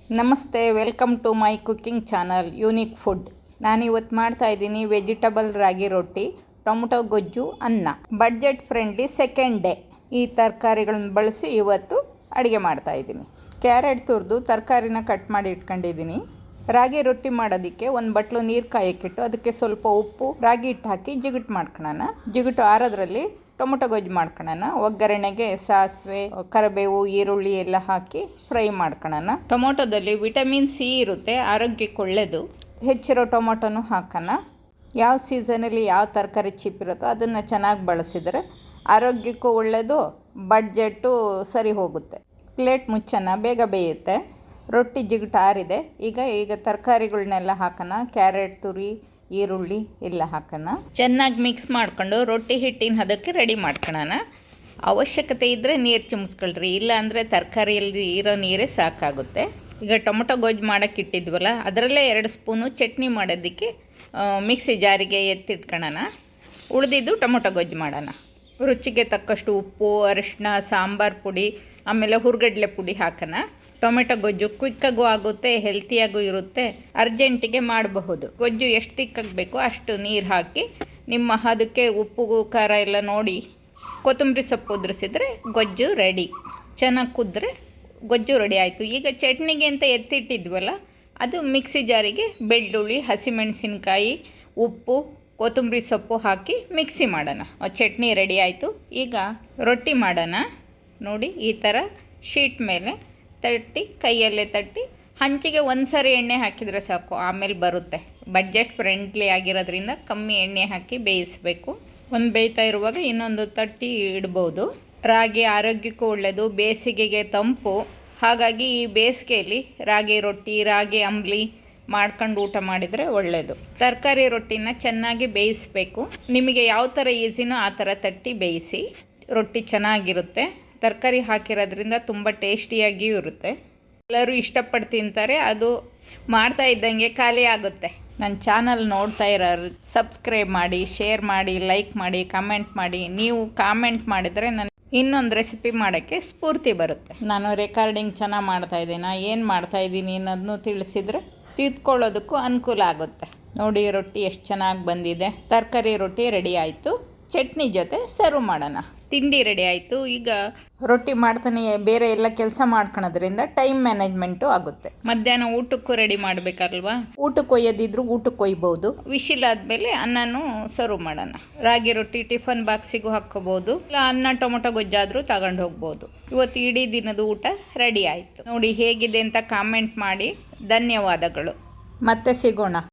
ನಮಸ್ತೆ, welcome to my cooking channel unique food. ನಾನಿವತ್ತು ಮಾಡ್ತಾಯಿದ್ದೀನಿ ವೆಜಿಟಬಲ್ ರಾಗಿ ರೊಟ್ಟಿ, ಟೊಮೊಟೊ ಗೊಜ್ಜು, ಅನ್ನ. Budget friendly second day. ಈ ತರಕಾರಿಗಳನ್ನ ಬಳಸಿ ಇವತ್ತು ಅಡುಗೆ ಮಾಡ್ತಾಯಿದ್ದೀನಿ. ಕ್ಯಾರೆಟ್ ತುರಿದು ತರಕಾರಿನ ಕಟ್ ಮಾಡಿ ಇಟ್ಕೊಂಡಿದ್ದೀನಿ. ರಾಗಿ ರೊಟ್ಟಿ ಮಾಡೋದಕ್ಕೆ ಒಂದು ಬಟ್ಲು ನೀರು ಕಾಯಕ್ಕಿಟ್ಟು ಅದಕ್ಕೆ ಸ್ವಲ್ಪ ಉಪ್ಪು, ರಾಗಿ ಹಿಟ್ಟು ಹಾಕಿ ಜಿಗುಟು ಮಾಡ್ಕೊಳ್ಳೋಣ. ಜಿಗುಟು ಆರೋದ್ರಲ್ಲಿ ಟೊಮೊಟೊ ಗೊಜ್ಜು ಮಾಡ್ಕೊಳ್ಳೋಣ. ಒಗ್ಗರಣೆಗೆ ಸಾಸಿವೆ, ಕರಿಬೇವು, ಈರುಳ್ಳಿ ಎಲ್ಲ ಹಾಕಿ ಫ್ರೈ ಮಾಡ್ಕೊಳ್ಳೋಣ. ಟೊಮೊಟೊದಲ್ಲಿ ವಿಟಮಿನ್ ಸಿ ಇರುತ್ತೆ, ಆರೋಗ್ಯಕ್ಕೆ ಒಳ್ಳೆಯದು. ಹೆಚ್ಚಿರೋ ಟೊಮೊಟೊನೂ ಹಾಕೋಣ. ಯಾವ ಸೀಸನಲ್ಲಿ ಯಾವ ತರಕಾರಿ ಚೀಪ್ ಇರುತ್ತೋ ಅದನ್ನು ಚೆನ್ನಾಗಿ ಬಳಸಿದರೆ ಆರೋಗ್ಯಕ್ಕೂ ಒಳ್ಳೆಯದು, ಬಡ್ಜೆಟ್ಟು ಸರಿ ಹೋಗುತ್ತೆ. ಪ್ಲೇಟ್ ಮುಚ್ಚೋಣ, ಬೇಗ ಬೇಯುತ್ತೆ. ರೊಟ್ಟಿ ಜಿಗುಟು ಆರಿದೆ. ಈಗ ತರಕಾರಿಗಳನ್ನೆಲ್ಲ ಹಾಕೋಣ. ಕ್ಯಾರೆಟ್ ತುರಿ, ಈರುಳ್ಳಿ ಎಲ್ಲ ಹಾಕೋಣ. ಚೆನ್ನಾಗಿ ಮಿಕ್ಸ್ ಮಾಡ್ಕೊಂಡು ರೊಟ್ಟಿ ಹಿಟ್ಟಿನ ಹದಕ್ಕೆ ರೆಡಿ ಮಾಡ್ಕೊಳ್ಳೋಣ. ಅವಶ್ಯಕತೆ ಇದ್ದರೆ ನೀರು ಚಿಮ್ಸ್ಕೊಳ್ರಿ, ಇಲ್ಲ ಅಂದರೆ ತರಕಾರಿಯಲ್ಲಿ ಇರೋ ನೀರೇ ಸಾಕಾಗುತ್ತೆ. ಈಗ ಟೊಮೊಟೊ ಗೊಜ್ಜು ಮಾಡೋಕ್ಕೆ ಇಟ್ಟಿದ್ವಲ್ಲ, ಅದರಲ್ಲೇ 2 ಸ್ಪೂನು ಚಟ್ನಿ ಮಾಡೋದಕ್ಕೆ ಮಿಕ್ಸಿ ಜಾರಿಗೆ ಎತ್ತಿಟ್ಕೊಳ್ಳೋಣ. ಉಳಿದಿದ್ದು ಟೊಮೊಟೊ ಗೊಜ್ಜು ಮಾಡೋಣ. ರುಚಿಗೆ ತಕ್ಕಷ್ಟು ಉಪ್ಪು, ಅರಿಶಿನ, ಸಾಂಬಾರು ಪುಡಿ, ಆಮೇಲೆ ಹುರ್ಗಡ್ಲೆ ಪುಡಿ ಹಾಕೋಣ. ಟೊಮೆಟೊ ಗೊಜ್ಜು ಕ್ವಿಕ್ಕಾಗೂ ಆಗುತ್ತೆ, ಹೆಲ್ತಿಯಾಗೂ ಇರುತ್ತೆ, ಅರ್ಜೆಂಟಿಗೆ ಮಾಡಬಹುದು. ಗೊಜ್ಜು ಎಷ್ಟು ತಿಕ್ಕಾಗಬೇಕು ಅಷ್ಟು ನೀರು ಹಾಕಿ ನಿಮ್ಮ ಅದಕ್ಕೆ ಉಪ್ಪು ಖಾರ ಎಲ್ಲ ನೋಡಿ ಕೊತ್ತಂಬರಿ ಸೊಪ್ಪು ಉದುರಿಸಿದ್ರೆ ಗೊಜ್ಜು ರೆಡಿ. ಚೆನ್ನಾಗಿ ಕುದ್ರೆ ಗೊಜ್ಜು ರೆಡಿ ಆಯಿತು. ಈಗ ಚಟ್ನಿಗೆ ಅಂತ ಎತ್ತಿಟ್ಟಿದ್ವಲ್ಲ, ಅದು ಮಿಕ್ಸಿ ಜಾರಿಗೆ ಬೆಳ್ಳುಳ್ಳಿ, ಹಸಿಮೆಣಸಿನ್ಕಾಯಿ, ಉಪ್ಪು, ಕೊತ್ತಂಬರಿ ಸೊಪ್ಪು ಹಾಕಿ ಮಿಕ್ಸಿ ಮಾಡೋಣ. ಚಟ್ನಿ ರೆಡಿ ಆಯಿತು. ಈಗ ರೊಟ್ಟಿ ಮಾಡೋಣ. ನೋಡಿ, ಈ ಥರ ಶೀಟ್ ಮೇಲೆ ತಟ್ಟಿ, ಕೈಯಲ್ಲೇ ತಟ್ಟಿ, ಹಂಚಿಗೆ ಒಂದು ಸಾರಿ ಎಣ್ಣೆ ಹಾಕಿದರೆ ಸಾಕು, ಆಮೇಲೆ ಬರುತ್ತೆ. ಬಡ್ಜೆಟ್ ಫ್ರೆಂಡ್ಲಿ ಆಗಿರೋದ್ರಿಂದ ಕಮ್ಮಿ ಎಣ್ಣೆ ಹಾಕಿ ಬೇಯಿಸಬೇಕು. ಒಂದು ಬೇಯ್ತಾ ಇರುವಾಗ ಇನ್ನೊಂದು ತಟ್ಟಿ ಇಡ್ಬೋದು. ರಾಗಿ ಆರೋಗ್ಯಕ್ಕೂ ಒಳ್ಳೆಯದು, ಬೇಸಿಗೆಗೆ ತಂಪು. ಹಾಗಾಗಿ ಈ ಬೇಸಿಗೆಯಲ್ಲಿ ರಾಗಿ ರೊಟ್ಟಿ, ರಾಗಿ ಅಂಬ್ಲಿ ಮಾಡ್ಕೊಂಡು ಊಟ ಮಾಡಿದರೆ ಒಳ್ಳೆಯದು. ತರಕಾರಿ ರೊಟ್ಟಿನ ಚೆನ್ನಾಗಿ ಬೇಯಿಸಬೇಕು. ನಿಮಗೆ ಯಾವ ಥರ ಈಸಿನೋ ಆ ಥರ ತಟ್ಟಿ ಬೇಯಿಸಿ, ರೊಟ್ಟಿ ಚೆನ್ನಾಗಿರುತ್ತೆ. ತರಕಾರಿ ಹಾಕಿರೋದ್ರಿಂದ ತುಂಬ ಟೇಸ್ಟಿಯಾಗಿಯೂ ಇರುತ್ತೆ. ಎಲ್ಲರೂ ಇಷ್ಟಪಟ್ಟು ತಿಂತಾರೆ. ಅದು ಮಾಡ್ತಾ ಇದ್ದಂಗೆ ಖಾಲಿ ಆಗುತ್ತೆ. ನನ್ನ ಚಾನಲ್ ನೋಡ್ತಾ ಇರೋರು ಸಬ್ಸ್ಕ್ರೈಬ್ ಮಾಡಿ, ಶೇರ್ ಮಾಡಿ, ಲೈಕ್ ಮಾಡಿ, ಕಮೆಂಟ್ ಮಾಡಿ. ನೀವು ಕಾಮೆಂಟ್ ಮಾಡಿದರೆ ನನ್ನ ಇನ್ನೊಂದು ರೆಸಿಪಿ ಮಾಡೋಕ್ಕೆ ಸ್ಫೂರ್ತಿ ಬರುತ್ತೆ. ನಾನು ರೆಕಾರ್ಡಿಂಗ್ ಚೆನ್ನಾಗಿ ಮಾಡ್ತಾಯಿದ್ದೀನಿ, ಏನು ಮಾಡ್ತಾಯಿದ್ದೀನಿ ಅನ್ನೋದನ್ನು ತಿಳಿಸಿದರೆ ತಿದ್ಕೊಳ್ಳೋದಕ್ಕೂ ಅನುಕೂಲ ಆಗುತ್ತೆ. ನೋಡಿ, ರೊಟ್ಟಿ ಎಷ್ಟು ಚೆನ್ನಾಗಿ ಬಂದಿದೆ. ತರಕಾರಿ ರೊಟ್ಟಿ ರೆಡಿ ಆಯಿತು. ಚಟ್ನಿ ಜೊತೆ ಸರ್ವ್ ಮಾಡೋಣ. ತಿಂಡಿ ರೆಡಿ ಆಯಿತು. ಈಗ ರೊಟ್ಟಿ ಮಾಡ್ತಾನೆ ಬೇರೆ ಎಲ್ಲ ಕೆಲಸ ಮಾಡ್ಕೊಳೋದ್ರಿಂದ ಟೈಮ್ ಮ್ಯಾನೇಜ್ಮೆಂಟು ಆಗುತ್ತೆ. ಮಧ್ಯಾಹ್ನ ಊಟಕ್ಕೂ ರೆಡಿ ಮಾಡಬೇಕಲ್ವಾ. ಊಟಕ್ಕೆ ಒಯ್ಯೋದಿದ್ರು ಊಟಕ್ಕೆ ಒಯ್ಬೋದು. ವಿಶಿಲ್ ಆದಮೇಲೆ ಅನ್ನನೂ ಸರ್ವ್ ಮಾಡೋಣ. ರಾಗಿ ರೊಟ್ಟಿ ಟಿಫನ್ ಬಾಕ್ಸಿಗೂ ಹಾಕ್ಕೋಬೋದು, ಇಲ್ಲ ಅನ್ನ ಟೊಮೊಟೊ ಗೊಜ್ಜಾದರೂ ತಗೊಂಡು ಹೋಗ್ಬೋದು. ಇವತ್ತು ಇಡೀ ದಿನದ ಊಟ ರೆಡಿ ಆಯಿತು. ನೋಡಿ ಹೇಗಿದೆ ಅಂತ ಕಾಮೆಂಟ್ ಮಾಡಿ. ಧನ್ಯವಾದಗಳು. ಮತ್ತೆ ಸಿಗೋಣ.